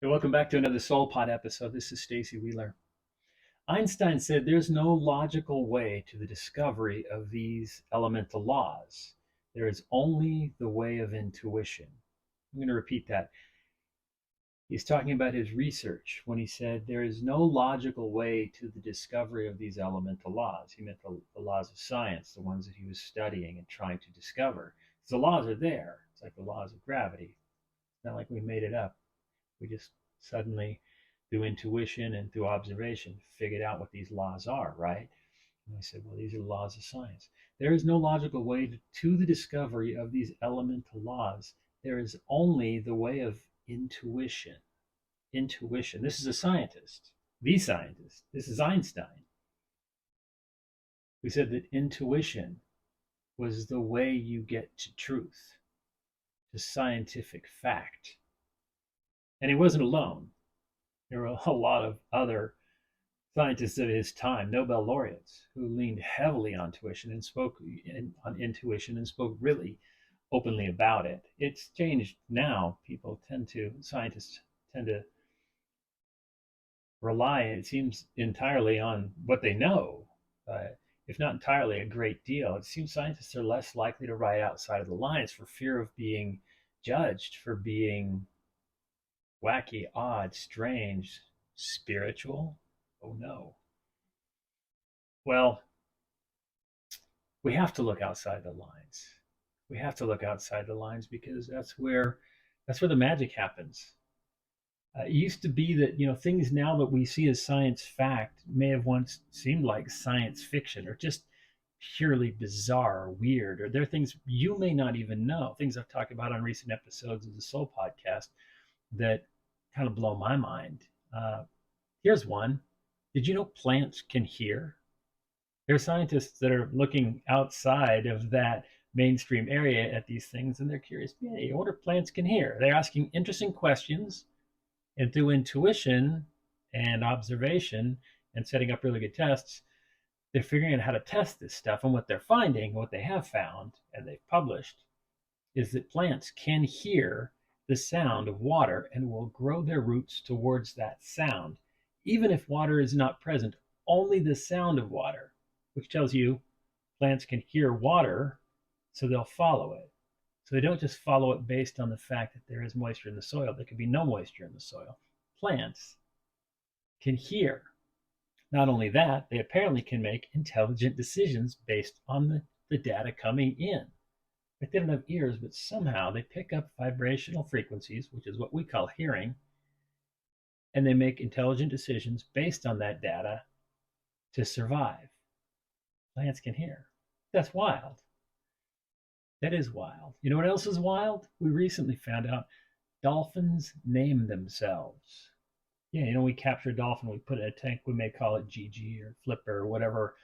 Hey, welcome back to another Soul Pod episode. This is Stacy Wheeler. Einstein said there's no logical way to the discovery of these elemental laws. There is only the way of intuition. I'm going to repeat that. He's talking about his research when he said there is no logical way to the discovery of these elemental laws. He meant the laws of science, the ones that he was studying and trying to discover. The laws are there. It's like the laws of gravity. It's not like we made it up. We just suddenly, through intuition and through observation, figured out what these laws are, right? And I said, well, these are the laws of science. There is no logical way to the discovery of these elemental laws. There is only the way of intuition. Intuition. This is a scientist, the scientist. This is Einstein, who said that intuition was the way you get to truth, to scientific fact. And he wasn't alone. There were a lot of other scientists of his time, Nobel laureates, who leaned heavily on tuition and spoke on intuition and spoke really openly about it. It's changed now. Scientists tend to rely, it seems, entirely on what they know. If not entirely, a great deal. It seems scientists are less likely to write outside of the lines for fear of being judged for being wacky, odd, strange, spiritual. Oh no. Well, we have to look outside the lines. We have to look outside the lines because that's where the magic happens. It used to be that things now that we see as science fact may have once seemed like science fiction or just purely bizarre or weird, or there are things you may not even know, things I've talked about on recent episodes of the Soul Podcast that kind of blow my mind. Here's one. Did you know plants can hear? There are scientists that are looking outside of that mainstream area at these things, and they're curious. Yeah, what wonder plants can hear. They're asking interesting questions, and through intuition and observation and setting up really good tests, they're figuring out how to test this stuff. And what they're finding, what they have found, and they've published, is that plants can hear the sound of water and will grow their roots towards that sound, even if water is not present, only the sound of water, which tells you plants can hear water, so they'll follow it. So they don't just follow it based on the fact that there is moisture in the soil. There could be no moisture in the soil. Plants can hear. Not only that, they apparently can make intelligent decisions based on the data coming in. Like they don't have ears, but somehow they pick up vibrational frequencies, which is what we call hearing, and they make intelligent decisions based on that data to survive. Plants can hear. That's wild. That is wild. You know what else is wild? We recently found out dolphins name themselves. Yeah, we capture a dolphin, we put it in a tank, we may call it Gigi or Flipper or whatever.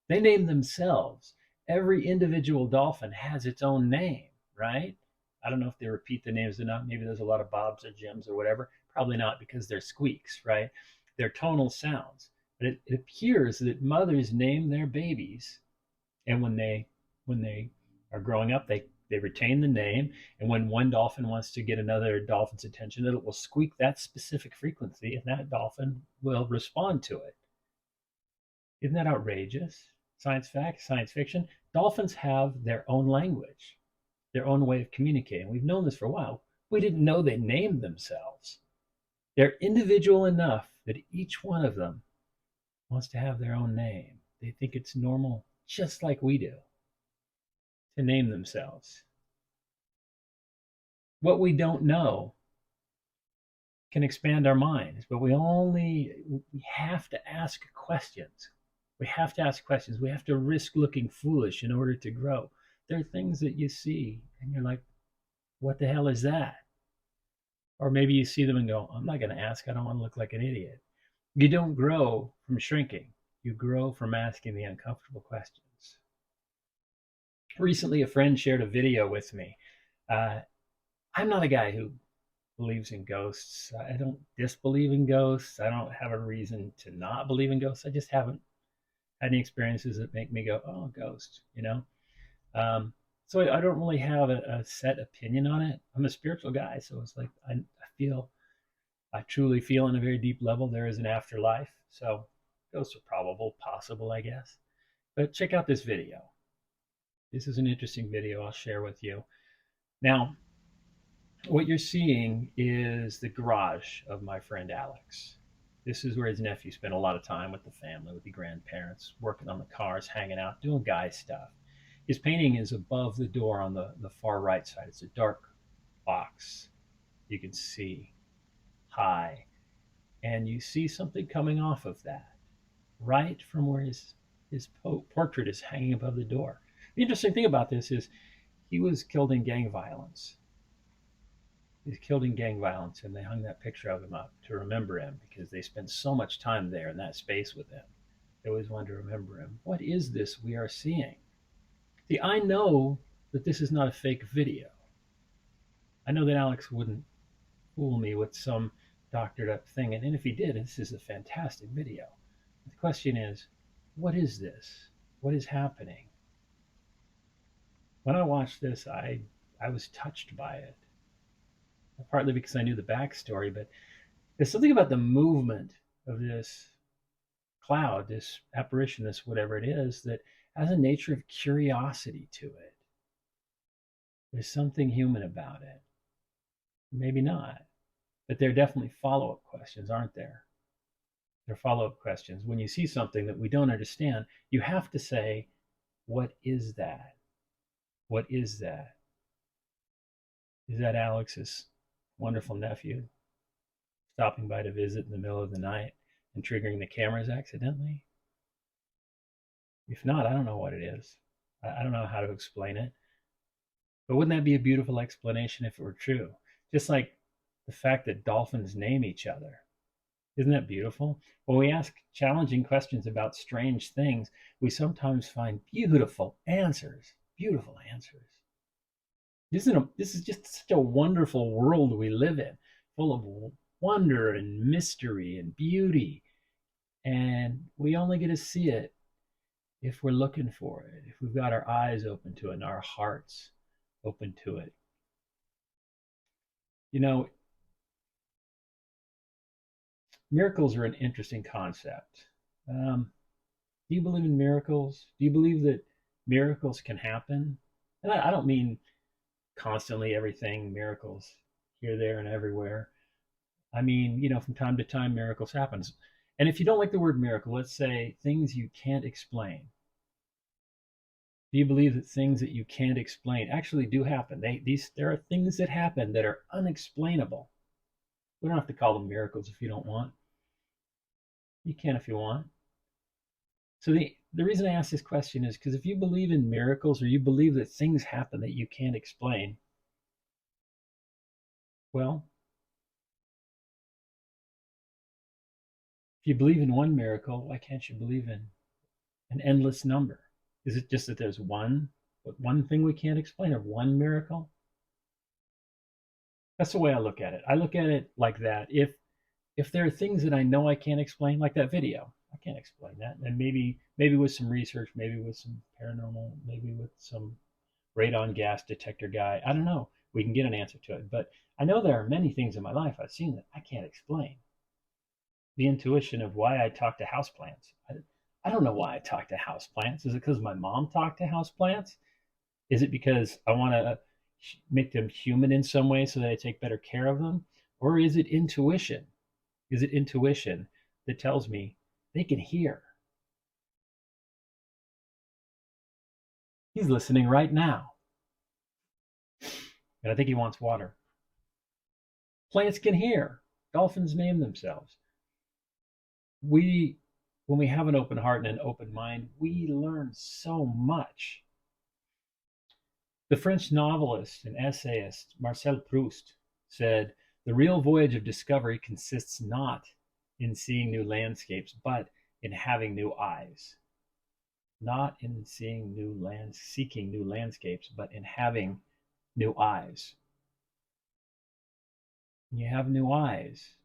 They name themselves. Every individual dolphin has its own name, right? I don't know if they repeat the names or not. Maybe there's a lot of Bobs or Jims or whatever. Probably not because they're squeaks, right? They're tonal sounds. But it appears that mothers name their babies, and when they are growing up, they retain the name. And when one dolphin wants to get another dolphin's attention, it will squeak that specific frequency, and that dolphin will respond to it. Isn't that outrageous? Science fact, science fiction. Dolphins have their own language, their own way of communicating. We've known this for a while. We didn't know they named themselves. They're individual enough that each one of them wants to have their own name. They think it's normal, just like we do, to name themselves. What we don't know can expand our minds, but we have to ask questions. We have to ask questions. We have to risk looking foolish in order to grow. There are things that you see and you're like, what the hell is that? Or maybe you see them and go, I'm not going to ask. I don't want to look like an idiot. You don't grow from shrinking. You grow from asking the uncomfortable questions. Recently, a friend shared a video with me. Uh, I'm not a guy who believes in ghosts. I don't disbelieve in ghosts. I don't have a reason to not believe in ghosts. I just haven't had any experiences that make me go, oh, ghost. So I don't really have a set opinion on it. I'm a spiritual guy, so it's like I feel I truly feel on a very deep level there is an afterlife. So ghosts are probable, possible, I guess. But check out this video. This is an interesting video I'll share with you. Now, what you're seeing is the garage of my friend Alex. This is where his nephew spent a lot of time with the family, with the grandparents, working on the cars, hanging out, doing guy stuff. His painting is above the door on the far right side. It's a dark box you can see high, and you see something coming off of that right from where his portrait is hanging above the door. The interesting thing about this is he was killed in gang violence. He was killed in gang violence, and they hung that picture of him up to remember him because they spent so much time there in that space with him. They always wanted to remember him. What is this we are seeing? See, I know that this is not a fake video. I know that Alex wouldn't fool me with some doctored up thing, and if he did, this is a fantastic video. The question is, what is this? What is happening? When I watched this, I was touched by it, partly because I knew the backstory, but there's something about the movement of this cloud, this apparition, this whatever it is, that has a nature of curiosity to it. There's something human about it. Maybe not, but there are definitely follow up questions, aren't there? There are follow up questions. When you see something that we don't understand, you have to say, what is that? What is that? Is that Alex's wonderful nephew stopping by to visit in the middle of the night and triggering the cameras accidentally? If not, I don't know what it is. I don't know how to explain it. But wouldn't that be a beautiful explanation if it were true? Just like the fact that dolphins name each other. Isn't that beautiful? When we ask challenging questions about strange things, we sometimes find beautiful answers. Beautiful answers. This is just such a wonderful world we live in, full of wonder and mystery and beauty. And we only get to see it if we're looking for it, if we've got our eyes open to it and our hearts open to it. You know, miracles are an interesting concept. Do you believe in miracles? Do you believe that miracles can happen? And I don't mean constantly everything, miracles here, there, and everywhere. I mean, from time to time, miracles happen. And if you don't like the word miracle, let's say things you can't explain. Do you believe that things that you can't explain actually do happen? There are things that happen that are unexplainable. We don't have to call them miracles if you don't want. You can if you want. So the reason I ask this question is because if you believe in miracles or you believe that things happen that you can't explain, well, if you believe in one miracle, why can't you believe in an endless number? Is it just that there's one thing we can't explain or one miracle? That's the way I look at it. I look at it like that. If there are things that I know I can't explain, like that video, I can't explain that. And maybe with some research, maybe with some paranormal, maybe with some radon gas detector guy, I don't know. We can get an answer to it. But I know there are many things in my life I've seen that I can't explain. The intuition of why I talk to houseplants. I don't know why I talk to houseplants. Is it because my mom talked to houseplants? Is it because I want to make them human in some way so that I take better care of them? Or is it intuition? Is it intuition that tells me they can hear? He's listening right now. And I think he wants water. Plants can hear. Dolphins name themselves. When we have an open heart and an open mind, we learn so much. The French novelist and essayist Marcel Proust said, "The real voyage of discovery consists not in seeing new landscapes, but in having new eyes." Not in seeking new landscapes, but in having new eyes. When you have new eyes,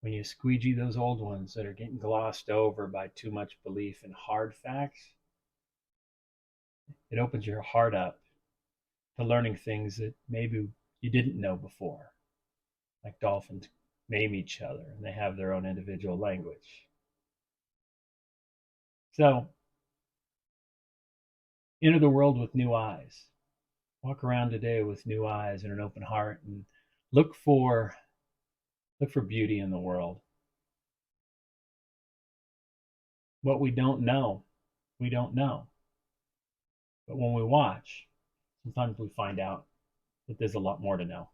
when you squeegee those old ones that are getting glossed over by too much belief in hard facts, it opens your heart up to learning things that maybe you didn't know before. like dolphins name each other and they have their own individual language. So enter the world with new eyes. Walk around today with new eyes and an open heart and look for look for beauty in the world. What we don't know. But when we watch, sometimes we find out that there's a lot more to know.